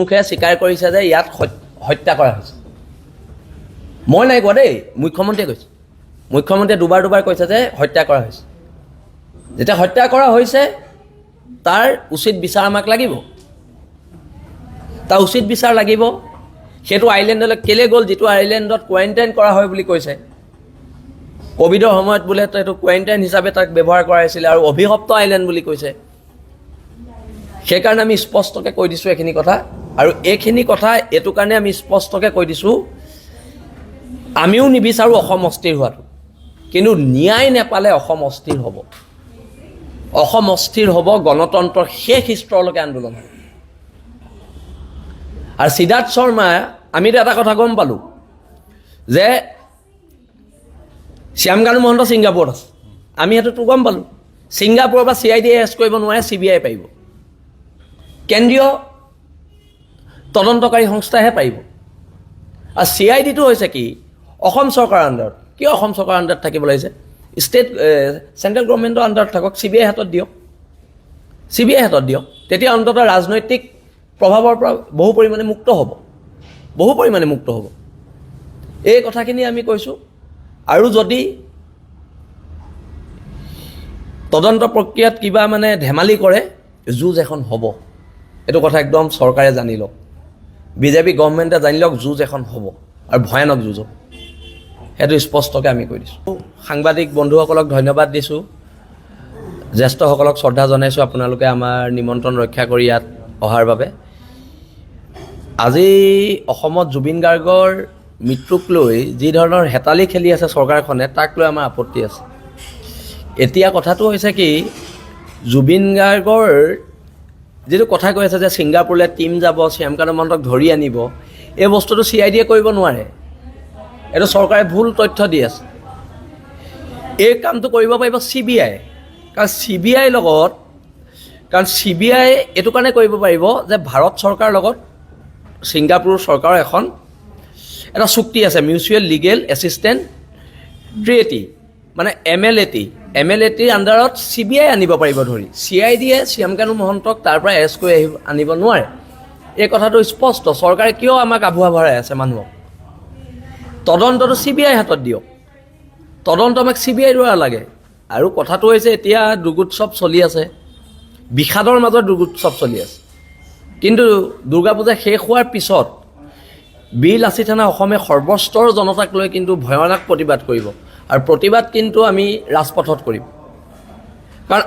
মুখে স্বীকাৰ কৰিছে যে ইয়াত হত্যা কৰা হৈছে। মই নাই কোৱা দেই, মুখ্যমন্ত্ৰীয়ে কৈছে। মুখ্যমন্ত্ৰীয়ে দুবাৰ কৈছে যে হত্যা কৰা হৈছে। যেতিয়া হত্যা কৰা হৈছে তাৰ উচিত বিচাৰ আমাক লাগিব, তাৰ উচিত বিচাৰ লাগিব। সেইটো আইলেণ্ডলৈ কেলে গ'ল, যিটো আইলেণ্ডত কোৱাৰেণ্টাইন কৰা হয় বুলি কৈছে। ক'ভিডৰ সময়ত বোলে এইটো কোৱাৰেণ্টাইন হিচাপে তাক ব্যৱহাৰ কৰা হৈছিলে আৰু অভিশপ্ত আইলেণ্ড বুলি কৈছে। সেইকাৰণে আমি স্পষ্টকৈ কৈ দিছোঁ এইখিনি কথা। আৰু এইখিনি কথা এইটো কাৰণে আমি স্পষ্টকৈ কৈ দিছোঁ, আমিও নিবিচাৰোঁ অসম অস্থিৰ হোৱাটো, কিন্তু ন্যায় নাপালে অসম অস্থিৰ হ'ব। অসম অস্থিৰ হ'ব, গণতন্ত্ৰৰ শেষ স্তৰলৈকে আন্দোলন হ'ব। আৰু সিদ্ধাৰ্থ শৰ্মা, আমিতো এটা কথা গম পালোঁ যে শ্যামকানু মহন্ত ছিংগাপুৰত আছে। আমি সেইটোতো গম পালোঁ। ছিংগাপুৰৰ পৰা CID এৰেষ্ট কৰিব নোৱাৰে, CBI পাৰিব। কেন্দ্ৰীয় তদন্তকাৰী সংস্থাহে পাৰিব। আৰু CIDটো হৈছে কি, অসম চৰকাৰৰ আণ্ডাৰত। কিয় অসম চৰকাৰৰ আণ্ডাৰত থাকিব লাগিছে? চেণ্ট্ৰেল গভৰ্ণমেণ্টৰ আণ্ডাৰত থাকক, CBI হাতত দিয়ক। CBI হাতত দিয়ক, তেতিয়া অন্ততঃ ৰাজনৈতিক প্ৰভাৱৰ পৰা বহু পৰিমাণে মুক্ত হ'ব, বহু পৰিমাণে মুক্ত হ'ব। এই কথাখিনি আমি কৈছোঁ। আৰু যদি তদন্ত প্ৰক্ৰিয়াত কিবা মানে ধেমালি কৰে, যুঁজ এখন হ'ব। এইটো কথা একদম চৰকাৰে জানি লওক, বিজেপি গভৰ্ণমেণ্টে জানি লওক, যুঁজ এখন হ'ব আৰু ভয়ানক যুঁজ হ'ব। সেইটো স্পষ্টকৈ আমি কৈ দিছোঁ। সাংবাদিক বন্ধুসকলক ধন্যবাদ দিছোঁ, জ্যেষ্ঠসকলক শ্ৰদ্ধা জনাইছোঁ, আপোনালোকে আমাৰ নিমন্ত্ৰণ ৰক্ষা কৰি ইয়াত অহাৰ বাবে। আজি অসমত জুবিন গাৰ্গৰ মৃত্যুক লৈ যি ধৰণৰ হেতালি খেলি আছে চৰকাৰখনে, তাক লৈ আমাৰ আপত্তি আছে। এতিয়া কথাটো হৈছে কি, জুবিন গাৰ্গৰ যিটো কথা কৈ আছে যে ছিংগাপুৰলৈ টীম যাব, শ্যামকানু মহন্তক ধৰি আনিব, এই বস্তুটো CIDয়ে কৰিব নোৱাৰে। এইটো চৰকাৰে ভুল তথ্য দি আছে। এই কামটো কৰিব পাৰিব CBI। কাৰণ CBI এইটো কাৰণে কৰিব পাৰিব যে ভাৰত চৰকাৰৰ লগত ছিংগাপুৰ চৰকাৰৰ এটা চুক্তি আছে, মিউচুৱেল লিগেল এছিষ্টেণ্ট ট্ৰিটি, মানে MLAT আণ্ডাৰত CBI আনিব পাৰিব ধৰি। CIDয়ে শ্যামকানু মহন্তক তাৰ পৰা এৰেষ্ট কৰি আনিব নোৱাৰে। এই কথাটো স্পষ্ট। চৰকাৰে কিয় আমাক আভুৱা ভৰাই আছে মানুহক? তদন্তটো CBI হাতত দিয়ক। তদন্ত আমাক CBI দ্বাৰা লাগে। আৰু কথাটো হৈছে এতিয়া দুৰ্গোৎসৱ চলি আছে, বিষাদৰ মাজত দুৰ্গোৎসৱ চলি আছে। কিন্তু দুৰ্গা পূজা শেষ হোৱাৰ পিছত বীৰ লাচিত থানা অসমে সৰ্বস্তৰ জনতাক লৈ কিন্তু ভয়ানক প্ৰতিবাদ কৰিব। আৰু প্ৰতিবাদ কিন্তু আমি ৰাজপথত কৰিম। কাৰণ